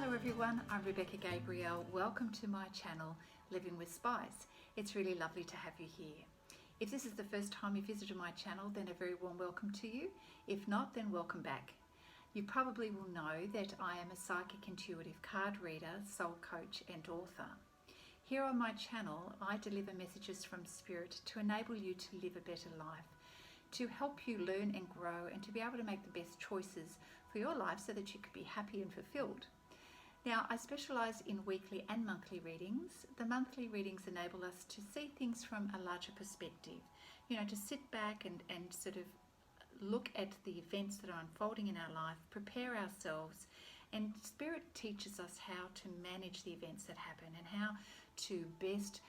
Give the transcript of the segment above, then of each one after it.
Hello everyone, I'm Rebecca Gabriel. Welcome to my channel, Living with Spice. It's really lovely to have you here. If this is the first time you visited my channel, then a very warm welcome to you. If not, then welcome back. You probably will know that I am a psychic intuitive card reader, soul coach and author. Here on my channel, I deliver messages from Spirit to enable you to live a better life, to help you learn and grow and to be able to make the best choices for your life so that you can be happy and fulfilled. Now, I specialise in weekly and monthly readings. The monthly readings enable us to see things from a larger perspective, to sit back and sort of look at the events that are unfolding in our life, prepare ourselves, and Spirit teaches us how to manage the events that happen and how to best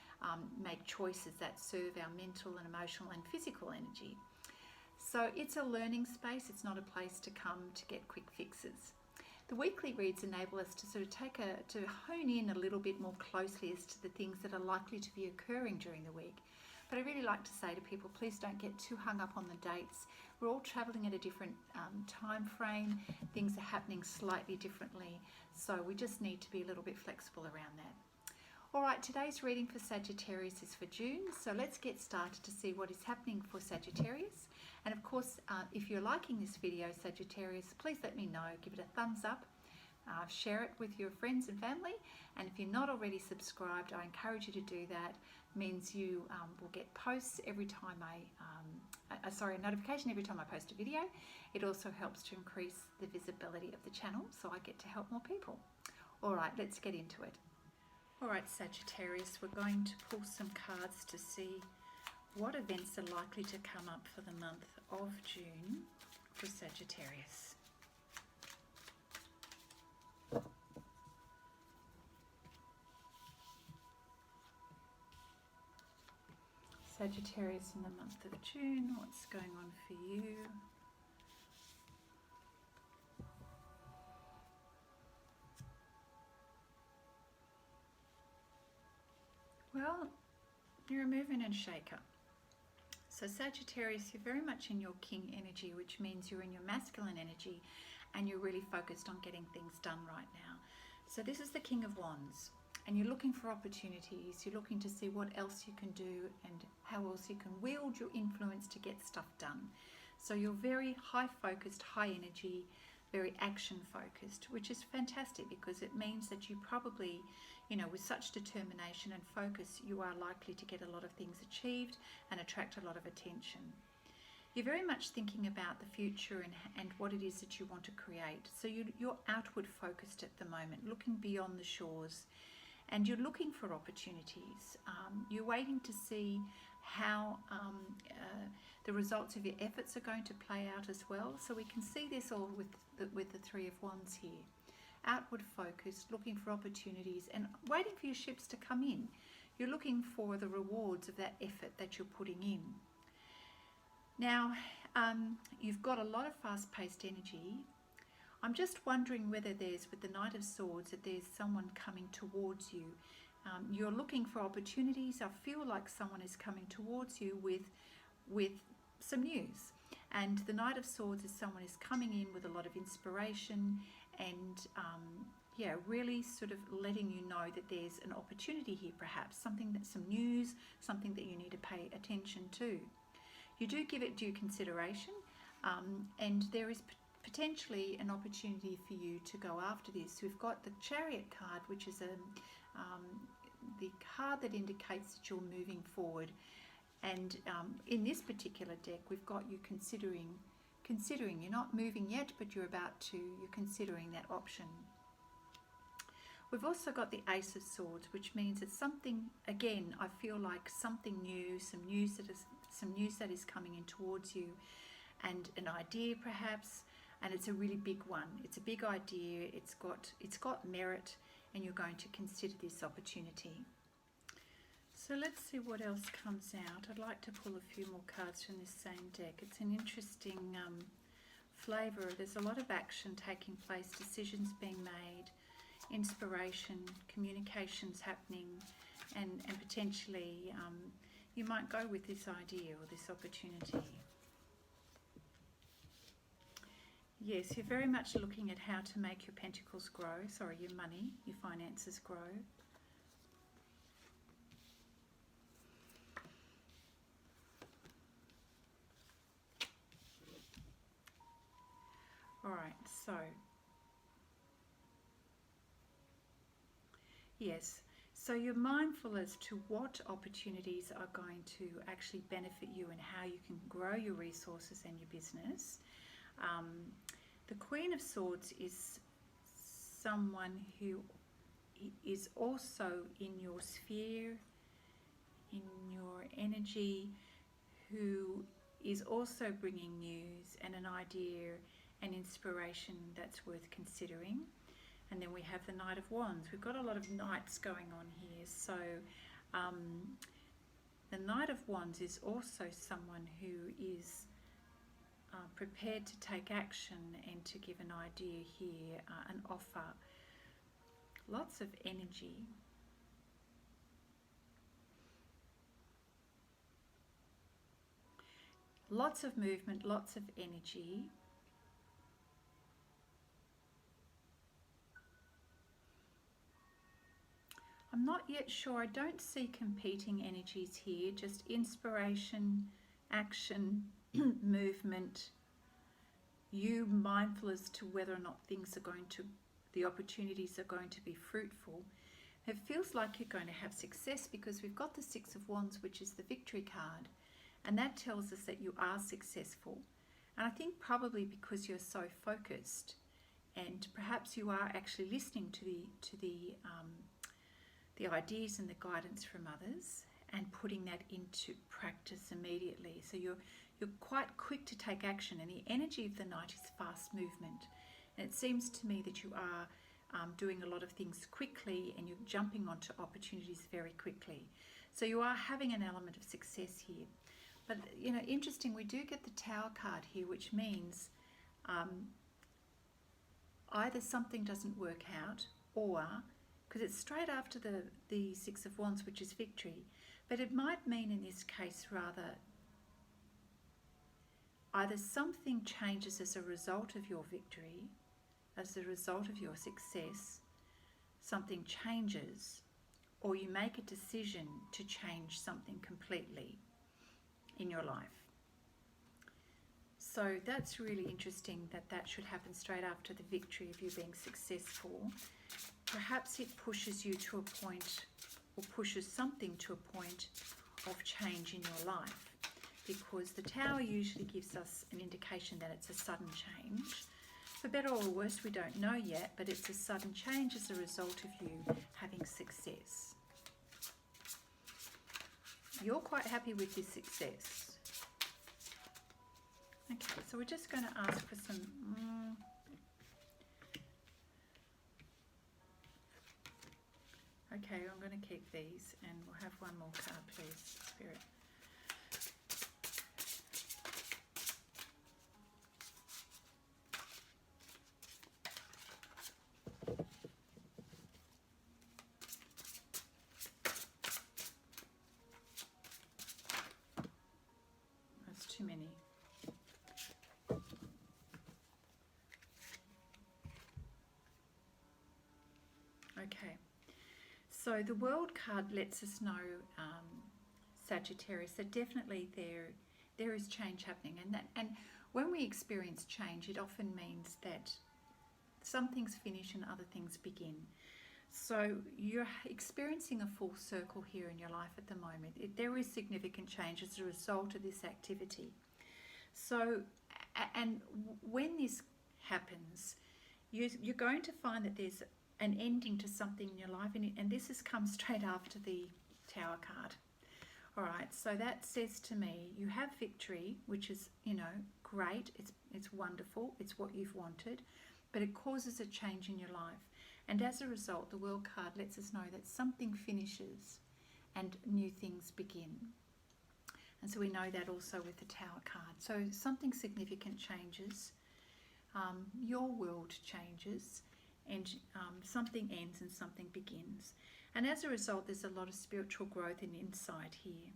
make choices that serve our mental and emotional and physical energy. So it's a learning space, it's not a place to come to get quick fixes. The weekly reads enable us to sort of to hone in a little bit more closely as to the things that are likely to be occurring during the week. But I really like to say to people, please don't get too hung up on the dates. We're all travelling at a different time frame. Things are happening slightly differently. So we just need to be a little bit flexible around that. All right, today's reading for Sagittarius is for June. So let's get started to see what is happening for Sagittarius. And of course, if you're liking this video, Sagittarius, please let me know. Give it a thumbs up. Share it with your friends and family. And if you're not already subscribed, I encourage you to do that. It means you will get posts every time a notification every time I post a video. It also helps to increase the visibility of the channel, so I get to help more people. All right, let's get into it. All right, Sagittarius, we're going to pull some cards to see what events are likely to come up for the month of June for Sagittarius. Sagittarius in the month of June, what's going on for you? Well, you're a mover and shaker. So Sagittarius, you're very much in your king energy, which means you're in your masculine energy and you're really focused on getting things done right now. So this is the King of Wands and you're looking for opportunities. You're looking to see what else you can do and how else you can wield your influence to get stuff done. So you're very high focused, high energy, very action focused, which is fantastic because it means that you probably, with such determination and focus, you are likely to get a lot of things achieved and attract a lot of attention. You're very much thinking about the future and what it is that you want to create. So you're outward focused at the moment, looking beyond the shores, and you're looking for opportunities. You're waiting to see how the results of your efforts are going to play out as well. So we can see this all with the Three of Wands here. Outward focused, looking for opportunities and waiting for your ships to come in. You're looking for the rewards of that effort that you're putting in. Now, you've got a lot of fast-paced energy. I'm just wondering whether there's, with the Knight of Swords, that there's someone coming towards you. You're looking for opportunities. I feel like someone is coming towards you with some news. And the Knight of Swords is someone who's coming in with a lot of inspiration and really sort of letting you know that there's an opportunity here, perhaps some news, something that you need to pay attention to. You do give it due consideration, and there is potentially an opportunity for you to go after this. We've got the Chariot card, which is the card that indicates that you're moving forward. And in this particular deck, we've got you considering, you're not moving yet, but you're considering that option. We've also got the Ace of Swords, which means it's something, again, I feel like something new, some news that is coming in towards you, and an idea perhaps, and it's a really big one. It's a big idea, it's got merit, and you're going to consider this opportunity. So let's see what else comes out. I'd like to pull a few more cards from this same deck. It's an interesting flavour. There's a lot of action taking place, decisions being made, inspiration, communications happening, and potentially you might go with this idea or this opportunity. yes, you're very much looking at how to make your pentacles grow, sorry, your money, your finances grow. All right, so yes, so you're mindful as to what opportunities are going to actually benefit you and how you can grow your resources and your business. The Queen of Swords is someone who is also in your sphere, in your energy, who is also bringing news and an idea and inspiration that's worth considering. And then we have the Knight of Wands. We've got a lot of knights going on here. So the Knight of Wands is also someone who is prepared to take action and to give an idea here, an offer. Lots of energy. Lots of movement, lots of energy. I'm not yet sure. I don't see competing energies here, just inspiration, action, movement. You mindful as to whether or not things are going to, the opportunities are going to be fruitful. It feels like you're going to have success because we've got the Six of Wands, which is the victory card. And that tells us that you are successful. And I think probably because you're so focused and perhaps you are actually listening to the ideas and the guidance from others and putting that into practice immediately. So you're quite quick to take action, and the energy of the Knight is fast movement. And it seems to me that you are doing a lot of things quickly and you're jumping onto opportunities very quickly. So you are having an element of success here. But, you know, interesting, we do get the Tower card here, which means either something doesn't work out, or, because it's straight after the Six of Wands, which is victory, but it might mean in this case rather either something changes as a result of your victory, as a result of your success, something changes, or you make a decision to change something completely in your life. So that's really interesting that should happen straight after the victory of you being successful. Perhaps it pushes you to a point, or pushes something to a point of change in your life, because the Tower usually gives us an indication that it's a sudden change. For better or worse, we don't know yet, but it's a sudden change as a result of you having success. You're quite happy with this success. Okay, so we're just going to ask for some... Okay, I'm going to keep these, and we'll have one more card, please, Spirit. That's too many. Okay. So the World card lets us know, Sagittarius, that definitely there is change happening, and when we experience change, it often means that some things finish and other things begin. So you're experiencing a full circle here in your life at the moment. There is significant change as a result of this activity. So, and when this happens, you're going to find that there's an ending to something in your life, and this has come straight after the Tower card. All right, so that says to me you have victory, which is, you know, great. It's wonderful. It's what you've wanted, but it causes a change in your life, and as a result, the World card lets us know that something finishes and new things begin. And so we know that also with the Tower card. So something significant changes. Your world changes. And something ends and something begins. And as a result, there's a lot of spiritual growth and insight here.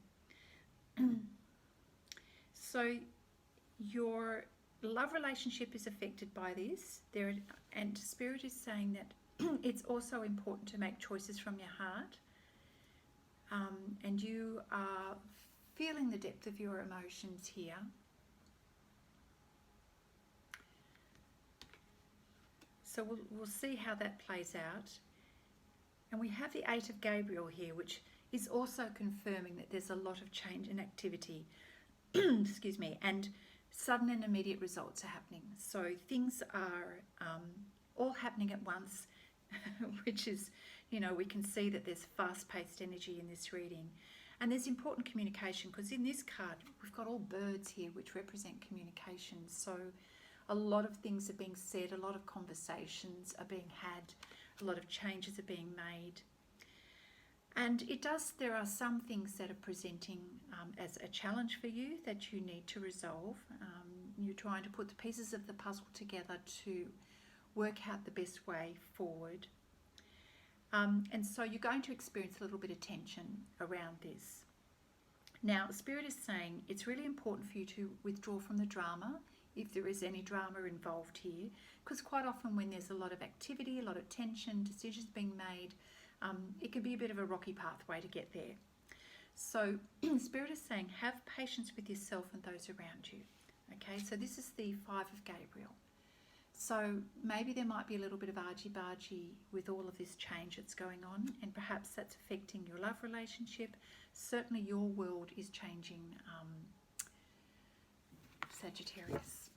So love relationship is affected by this. And Spirit is saying that it's also important to make choices from your heart. And you are feeling the depth of your emotions here. So we'll see how that plays out. And we have the Eight of Gabriel here, which is also confirming that there's a lot of change and activity. Excuse me. And sudden and immediate results are happening. So things are all happening at once, which is, you know, we can see that there's fast-paced energy in this reading. And there's important communication, because in this card, we've got all birds here, which represent communication. So a lot of things are being said, a lot of conversations are being had, a lot of changes are being made. And there are some things that are presenting as a challenge for you that you need to resolve. You're trying to put the pieces of the puzzle together to work out the best way forward. And so you're going to experience a little bit of tension around this. Now, Spirit is saying it's really important for you to withdraw from the drama, if there is any drama involved here, because quite often when there's a lot of activity, a lot of tension, decisions being made, it can be a bit of a rocky pathway to get there. So Spirit is saying have patience with yourself and those around you. Okay, so this is the Five of Gabriel. So maybe there might be a little bit of argy-bargy with all of this change that's going on, and perhaps that's affecting your love relationship. Certainly your world is changing, Sagittarius.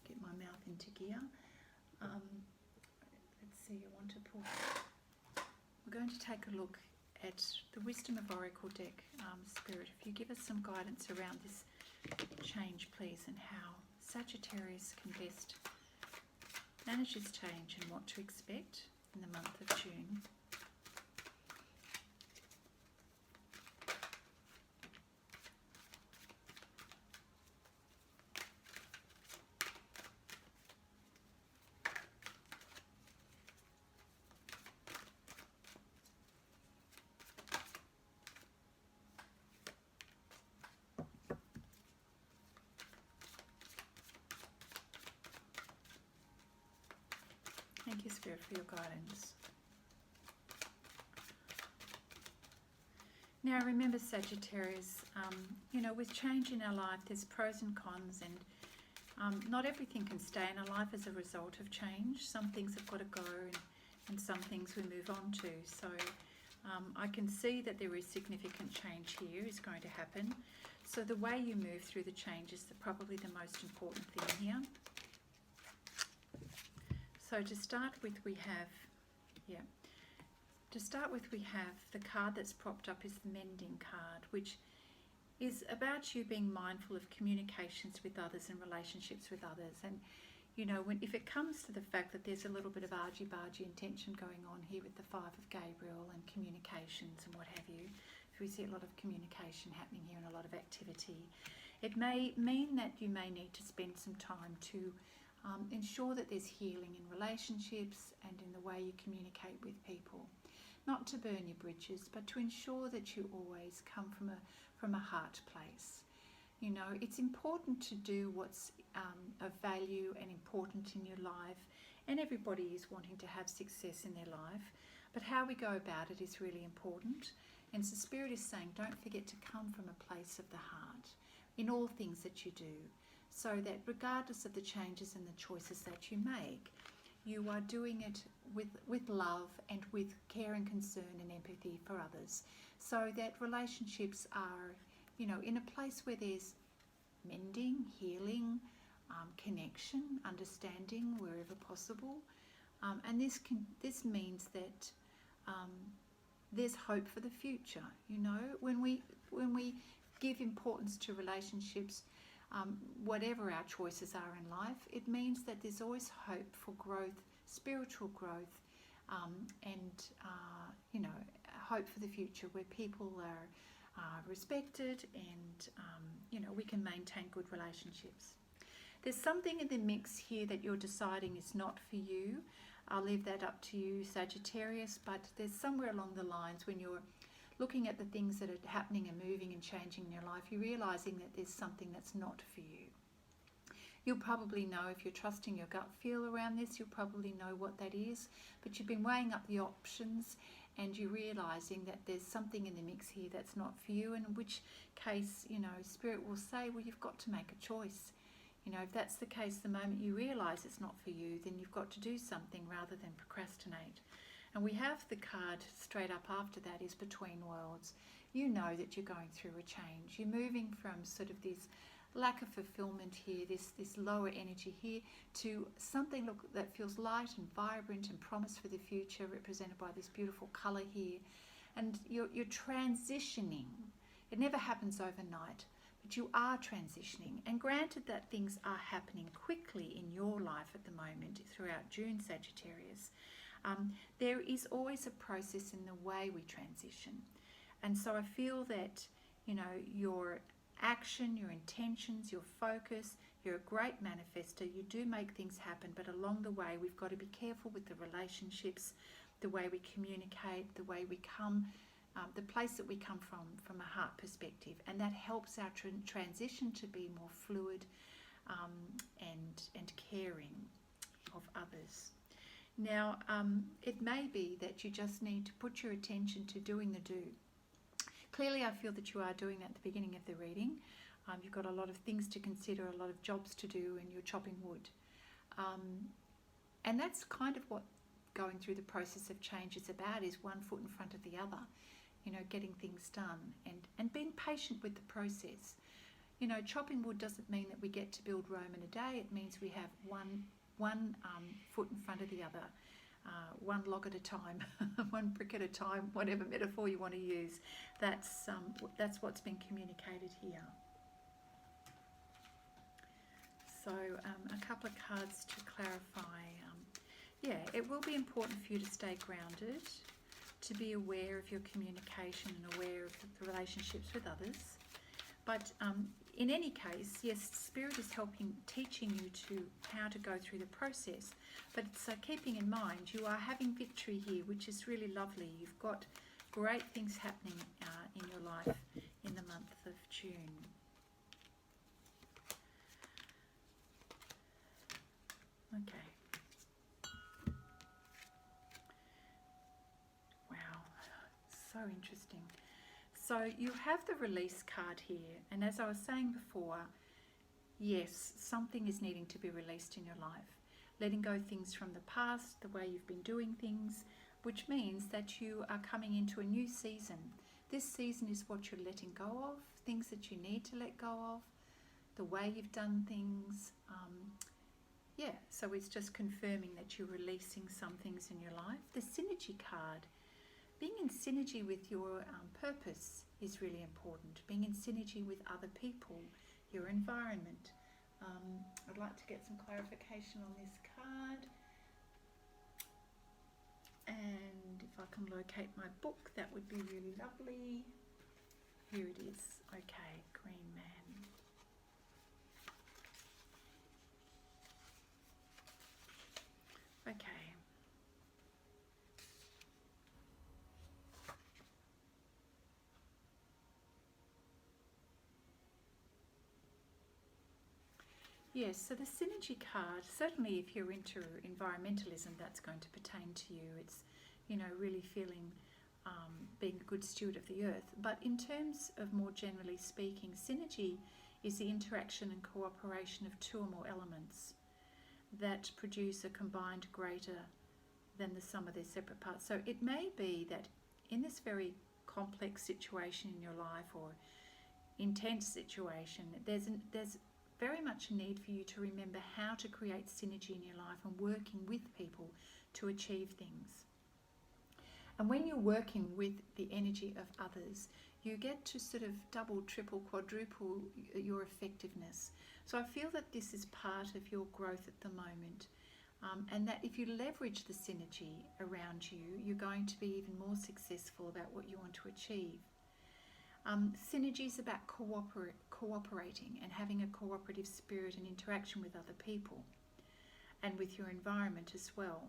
Get my mouth into gear. Let's see, I want to pull. We're going to take a look at the Wisdom of Oracle deck. Spirit, if you give us some guidance around this change, please, and how Sagittarius can best manage this change and what to expect in the month of June. Thank you, Spirit, for your guidance. Now remember, Sagittarius, you know, with change in our life, there's pros and cons, and not everything can stay in our life as a result of change. Some things have got to go, and some things we move on to. So I can see that there is significant change here is going to happen. So the way you move through the change is probably the most important thing here. So to start with, we have the card that's propped up is the Mending card, which is about you being mindful of communications with others and relationships with others. And you know, if it comes to the fact that there's a little bit of argy-bargy and tension going on here with the Five of Gabriel and communications and what have you, if we see a lot of communication happening here and a lot of activity, it may mean that you may need to spend some time to ensure that there's healing in relationships and in the way you communicate with people. Not to burn your bridges, but to ensure that you always come from a heart place. You know, it's important to do what's of value and important in your life, and everybody is wanting to have success in their life, but how we go about it is really important. And so Spirit is saying don't forget to come from a place of the heart in all things that you do, so that regardless of the changes and the choices that you make, you are doing it with love and with care and concern and empathy for others, so that relationships are, you know, in a place where there's mending, healing, connection, understanding wherever possible. And this means that there's hope for the future. You know, when we give importance to relationships, whatever our choices are in life, it means that there's always hope for growth, spiritual growth, and you know, hope for the future where people are respected and you know, we can maintain good relationships. There's something in the mix here that you're deciding is not for you. I'll leave that up to you, Sagittarius, but there's somewhere along the lines when you're looking at the things that are happening and moving and changing in your life, you're realizing that there's something that's not for you. You'll probably know, if you're trusting your gut feel around this, you'll probably know what that is. But you've been weighing up the options and you're realising that there's something in the mix here that's not for you, in which case, you know, Spirit will say, well, you've got to make a choice. You know, if that's the case, the moment you realise it's not for you, then you've got to do something rather than procrastinate. And we have the card straight up after that is Between Worlds. You know that you're going through a change. You're moving from sort of this lack of fulfillment here, this lower energy here, to something that feels light and vibrant and promise for the future, represented by this beautiful colour here. And you're transitioning. It never happens overnight, but you are transitioning. And granted that things are happening quickly in your life at the moment throughout June, Sagittarius, there is always a process in the way we transition. And so I feel that, you know, your action, your intentions, your focus, you're a great manifester. You do make things happen, but along the way we've got to be careful with the relationships, the way we communicate, the way we come, the place that we come from a heart perspective, and that helps our transition to be more fluid and caring of others. Now, it may be that you just need to put your attention to doing the do. Clearly, I feel that you are doing that at the beginning of the reading. You've got a lot of things to consider, a lot of jobs to do, and you're chopping wood. And that's kind of what going through the process of change is about, is one foot in front of the other, you know, getting things done and being patient with the process. You know, chopping wood doesn't mean that we get to build Rome in a day. It means we have one foot in front of the other, one log at a time, one brick at a time, whatever metaphor you want to use. That's what's been communicated here. So a couple of cards to clarify. Yeah, it will be important for you to stay grounded, to be aware of your communication and aware of the relationships with others. But in any case, yes, Spirit is teaching you how to go through the process. But so keeping in mind, you are having victory here, which is really lovely. You've got great things happening in your life in the month of June. Okay. Wow, so interesting. So you have the release card here, and as I was saying before, yes, something is needing to be released in your life. Letting go things from the past, the way you've been doing things, which means that you are coming into a new season. This season is what you're letting go of, things that you need to let go of, the way you've done things. Yeah, so it's just confirming that you're releasing some things in your life. The synergy card. Being in synergy with your purpose is really important. Being in synergy with other people, your environment. I'd like to get some clarification on this card. And if I can locate my book, that would be really lovely. Here it is. Okay, Green Man. Okay. Yes, so the synergy card, certainly if you're into environmentalism, that's going to pertain to you. It's, you know, really feeling being a good steward of the earth. But in terms of more generally speaking, synergy is the interaction and cooperation of two or more elements that produce a combined greater than the sum of their separate parts. So it may be that in this very complex situation in your life or intense situation, there's very much a need for you to remember how to create synergy in your life and working with people to achieve things. And when you're working with the energy of others, you get to sort of double, triple, quadruple your effectiveness. So I feel that this is part of your growth at the moment, and that if you leverage the synergy around you, you're going to be even more successful about what you want to achieve. Synergy is about cooperating and having a cooperative spirit and interaction with other people and with your environment as well.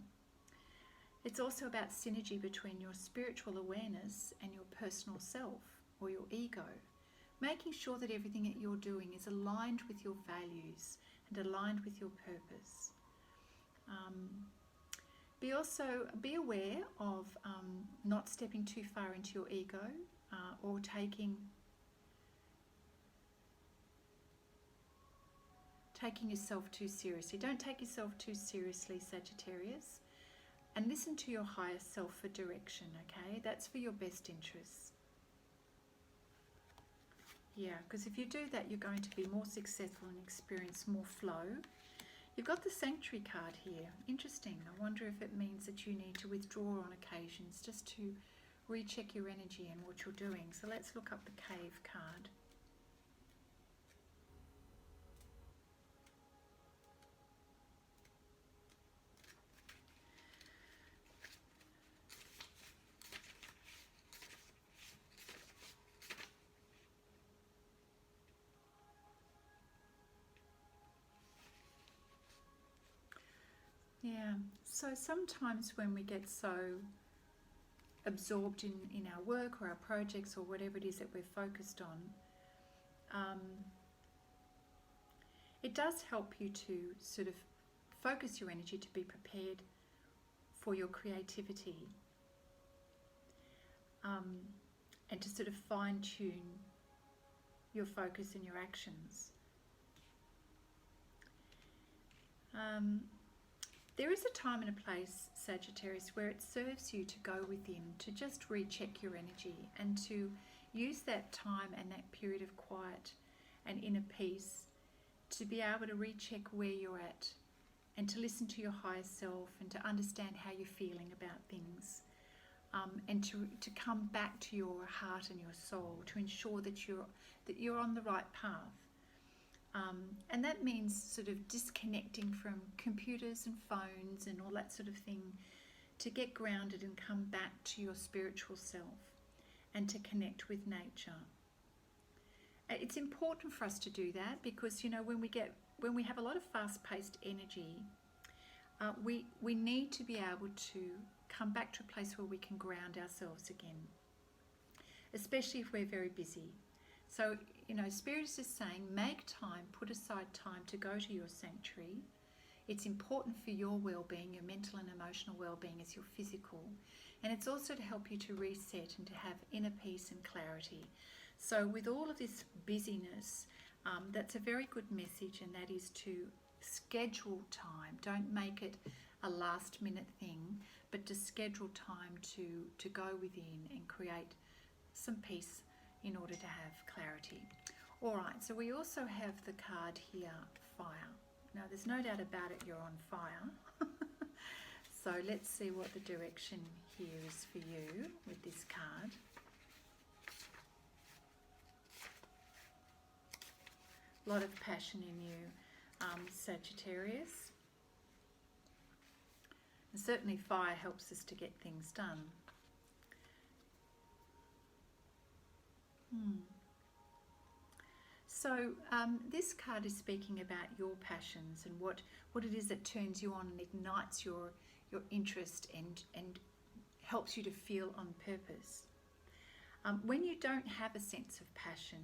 It's also about synergy between your spiritual awareness and your personal self or your ego, making sure that everything that you're doing is aligned with your values and aligned with your purpose. Be aware of not stepping too far into your ego or taking yourself too seriously. Don't take yourself too seriously, Sagittarius, and listen to your higher self for direction, okay? That's for your best interests. Yeah, because if you do that, you're going to be more successful and experience more flow. You've got the Sanctuary card here. Interesting. I wonder if it means that you need to withdraw on occasions just to recheck your energy and what you're doing. So let's look up the Cave card. Yeah, so sometimes when we get so absorbed in our work or our projects or whatever it is that we're focused on, it does help you to sort of focus your energy to be prepared for your creativity, and to sort of fine-tune your focus and your actions. There is a time and a place, Sagittarius, where it serves you to go within, to just recheck your energy and to use that time and that period of quiet and inner peace to be able to recheck where you're at and to listen to your higher self and to understand how you're feeling about things, and to come back to your heart and your soul to ensure that you're on the right path. And that means sort of disconnecting from computers and phones and all that sort of thing to get grounded and come back to your spiritual self and to connect with nature. It's important for us to do that because, you know, when we have a lot of fast-paced energy, we need to be able to come back to a place where we can ground ourselves again, especially if we're very busy. So, you know, Spirit is just saying, make time, put aside time to go to your sanctuary. It's important for your well-being, your mental and emotional well-being as your physical. And it's also to help you to reset and to have inner peace and clarity. So with all of this busyness, that's a very good message, and that is to schedule time. Don't make it a last-minute thing, but to schedule time to go within and create some peace in order to have clarity. All right, so we also have the card here, Fire. Now, there's no doubt about it, you're on fire. So let's see what the direction here is for you with this card. A lot of passion in you, Sagittarius. And certainly fire helps us to get things done. So this card is speaking about your passions and what it is that turns you on and ignites your interest and helps you to feel on purpose. When you don't have a sense of passion,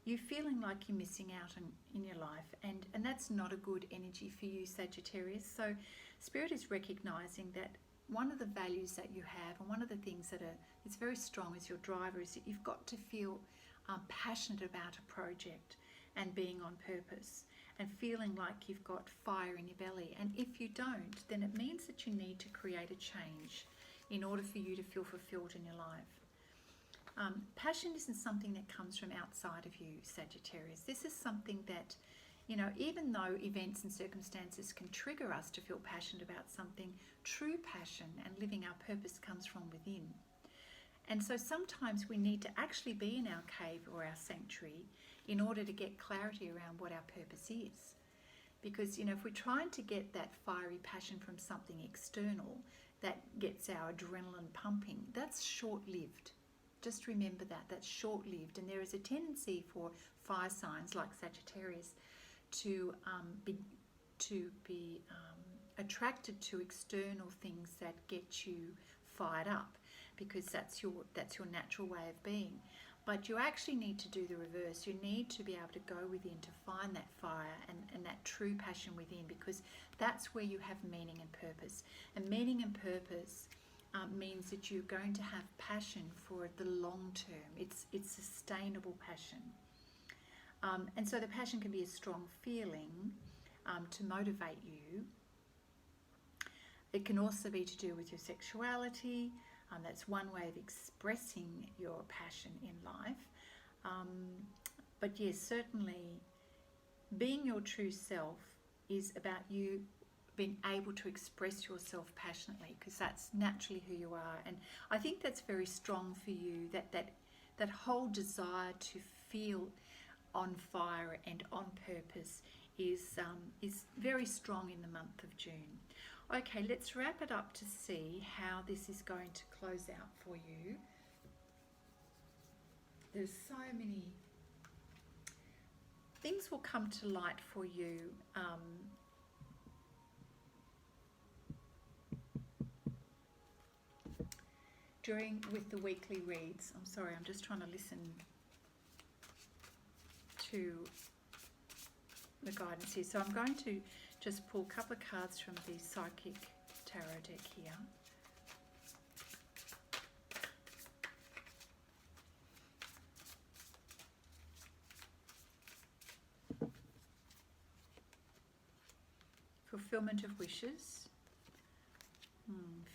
you're feeling like you're missing out in your life, and that's not a good energy for you, Sagittarius. So Spirit is recognizing that one of the values that you have and one of the things that is very strong as your driver is that you've got to feel passionate about a project and being on purpose and feeling like you've got fire in your belly. And if you don't, then it means that you need to create a change in order for you to feel fulfilled in your life. Passion isn't something that comes from outside of you, Sagittarius. This is something that, you know, even though events and circumstances can trigger us to feel passionate about something, true passion and living our purpose comes from within. And so sometimes we need to actually be in our cave or our sanctuary in order to get clarity around what our purpose is. Because, you know, if we're trying to get that fiery passion from something external that gets our adrenaline pumping, that's short-lived. Just remember that, that's short-lived. And there is a tendency for fire signs like Sagittarius to be attracted to external things that get you fired up, because that's your natural way of being. But you actually need to do the reverse. You need to be able to go within to find that fire and that true passion within, because that's where you have meaning and purpose. And meaning and purpose means that you're going to have passion for the long term. It's sustainable passion. And so the passion can be a strong feeling to motivate you. It can also be to do with your sexuality. That's one way of expressing your passion in life. But yes, certainly being your true self is about you being able to express yourself passionately, because that's naturally who you are. And I think that's very strong for you, that whole desire to feel on fire and on purpose is very strong in the month of June. Okay, let's wrap it up to see how this is going to close out for you. There's so many things will come to light for you. With the weekly reads. I'm sorry, I'm just trying to listen to the guidance here. So I'm going to just pull a couple of cards from the Psychic Tarot deck here. Fulfillment of wishes.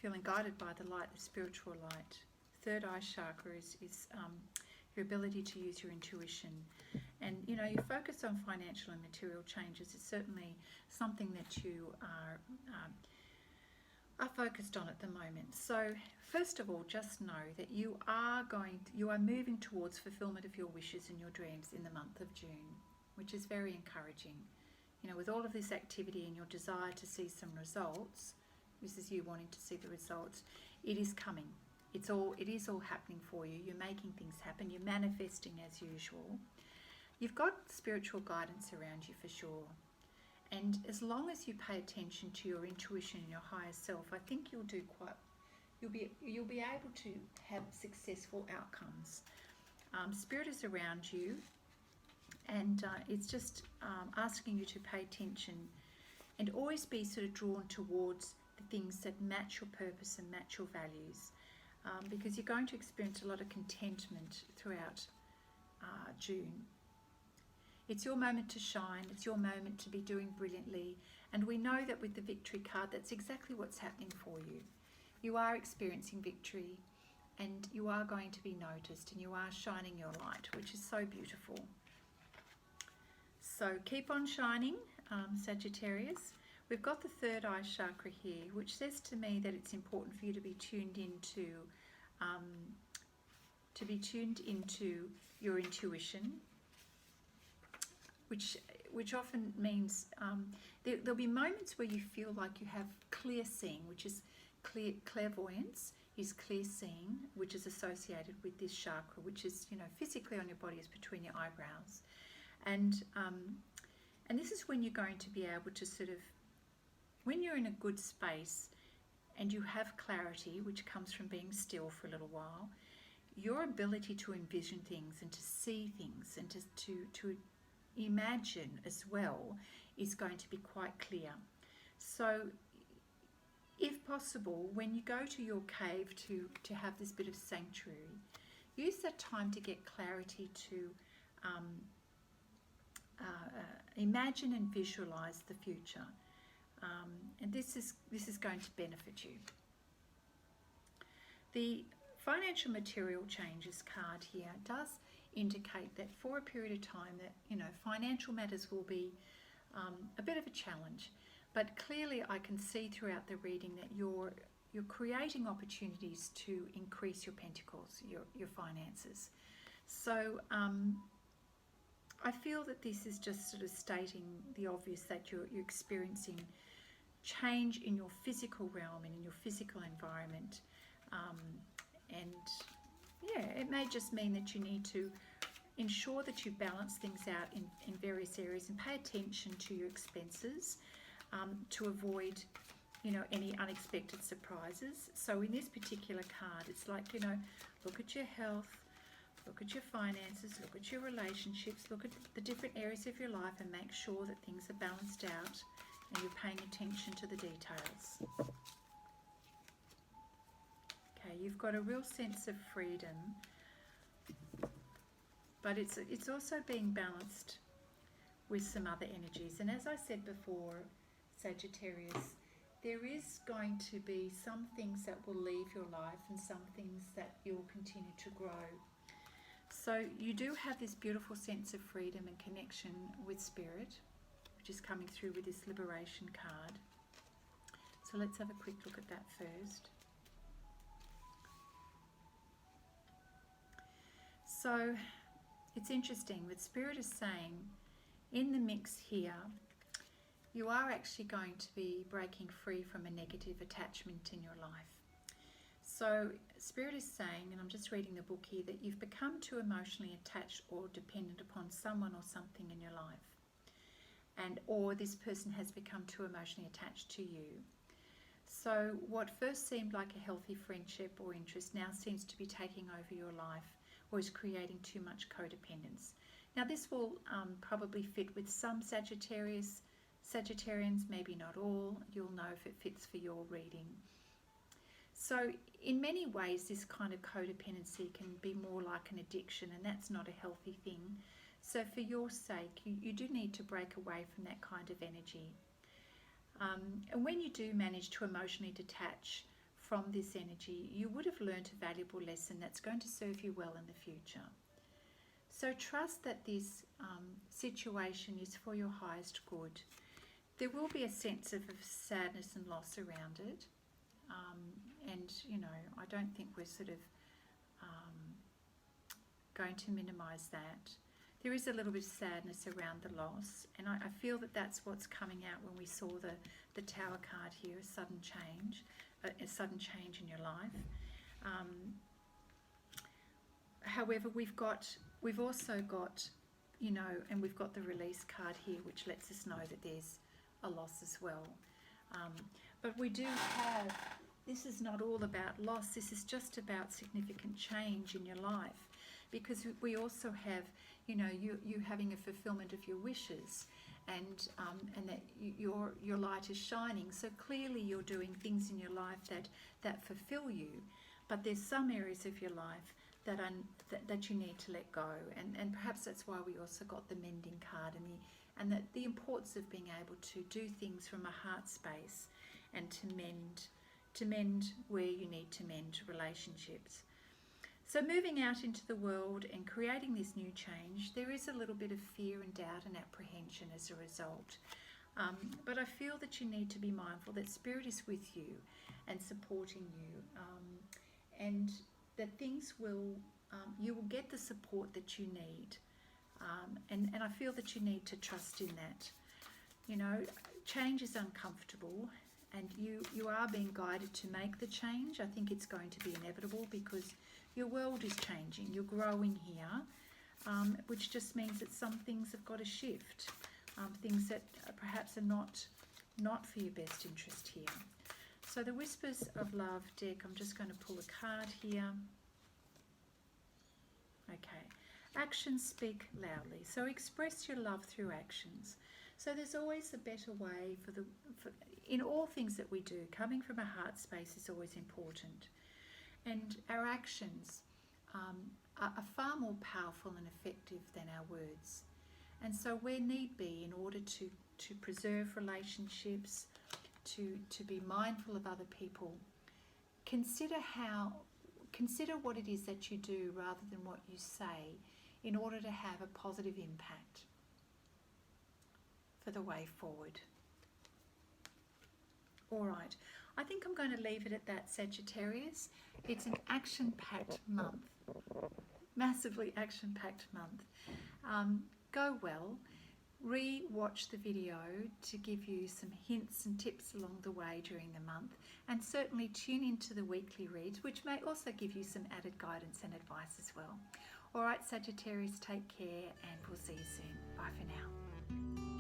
Feeling guided by the light, the spiritual light. Third eye chakra is your ability to use your intuition. And you focus on financial and material changes. It's certainly something that you are focused on at the moment. So first of all, just know that you are moving towards fulfillment of your wishes and your dreams in the month of June, which is very encouraging. With all of this activity and your desire to see some results, this is you wanting to see the results, it is coming. It is all happening for you. You're making things happen. You're manifesting as usual. You've got spiritual guidance around you for sure. And as long as you pay attention to your intuition and your higher self, I think you'll be able to have successful outcomes. Spirit is around you, and it's just asking you to pay attention and always be sort of drawn towards the things that match your purpose and match your values, because you're going to experience a lot of contentment throughout June. It's your moment to shine. It's your moment to be doing brilliantly. And we know that with the victory card, that's exactly what's happening for you. You are experiencing victory, and you are going to be noticed, and you are shining your light, which is so beautiful. So keep on shining, Sagittarius. We've got the third eye chakra here, which says to me that it's important for you to be tuned into your intuition, which often means there'll be moments where you feel like you have clear seeing, which is clairvoyance is clear seeing, which is associated with this chakra, which is physically on your body, is between your eyebrows, and this is when you're going to be able to sort of, when you're in a good space and you have clarity, which comes from being still for a little while, your ability to envision things and to see things and to imagine as well is going to be quite clear. So if possible, when you go to your cave to have this bit of sanctuary, use that time to get clarity to imagine and visualize the future. And this is going to benefit you. The financial material changes card here does indicate that for a period of time that financial matters will be a bit of a challenge, but clearly I can see throughout the reading that you're creating opportunities to increase your pentacles, your finances. So I feel that this is just sort of stating the obvious, that you're experiencing change in your physical realm and in your physical environment, and yeah, it may just mean that you need to ensure that you balance things out in various areas and pay attention to your expenses to avoid any unexpected surprises. So in this particular card, it's like look at your health, Look at your finances, look at your relationships, look at the different areas of your life and make sure that things are balanced out and you're paying attention to the details. Okay, you've got a real sense of freedom, but it's also being balanced with some other energies. And as I said before, Sagittarius, there is going to be some things that will leave your life and some things that you'll continue to grow. So you do have this beautiful sense of freedom and connection with Spirit, which is coming through with this Liberation card. So let's have a quick look at that first. So it's interesting, what Spirit is saying, in the mix here, you are actually going to be breaking free from a negative attachment in your life. So Spirit is saying, and I'm just reading the book here, that you've become too emotionally attached or dependent upon someone or something in your life. Or this person has become too emotionally attached to you. So what first seemed like a healthy friendship or interest now seems to be taking over your life, or is creating too much codependence. Now this will probably fit with some Sagittarians, maybe not all. You'll know if it fits for your reading. So in many ways, this kind of codependency can be more like an addiction, and that's not a healthy thing. So for your sake, you do need to break away from that kind of energy. And when you do manage to emotionally detach from this energy, you would have learned a valuable lesson that's going to serve you well in the future. So trust that this situation is for your highest good. There will be a sense of sadness and loss around it. And, you know, I don't think we're sort of going to minimise that. There is a little bit of sadness around the loss, and I feel that that's what's coming out when we saw the Tower card here, a sudden change in your life. However, we've also got, you know, and we've got the Release card here, which lets us know that there's a loss as well. But we do have, this is not all about loss, this is just about significant change in your life, because we also have, you know, you having a fulfillment of your wishes, and that your light is shining. So clearly you're doing things in your life that fulfill you, but there's some areas of your life that you need to let go, and perhaps that's why we also got the Mending card, and the importance of being able to do things from a heart space and to mend where you need to mend relationships. So moving out into the world and creating this new change, there is a little bit of fear and doubt and apprehension as a result. But I feel that you need to be mindful that Spirit is with you and supporting you, and that things will, you will get the support that you need. And I feel that you need to trust in that. You know, change is uncomfortable, and you are being guided to make the change. I think it's going to be inevitable because your world is changing. You're growing here, which just means that some things have got to shift. Things that perhaps are not for your best interest here. So the Whispers of Love deck, I'm just going to pull a card here. Okay. Actions speak loudly. So express your love through actions. So there's always a better way in all things that we do. Coming from a heart space is always important. And our actions are far more powerful and effective than our words. And so where need be, in order to preserve relationships, to be mindful of other people, consider what it is that you do rather than what you say, in order to have a positive impact for the way forward. All right, I think I'm going to leave it at that, Sagittarius. It's an action-packed month, massively action-packed month. Go well. Re-watch the video to give you some hints and tips along the way during the month, and certainly tune into the weekly reads, which may also give you some added guidance and advice as well. All right, Sagittarius, take care, and we'll see you soon. Bye for now.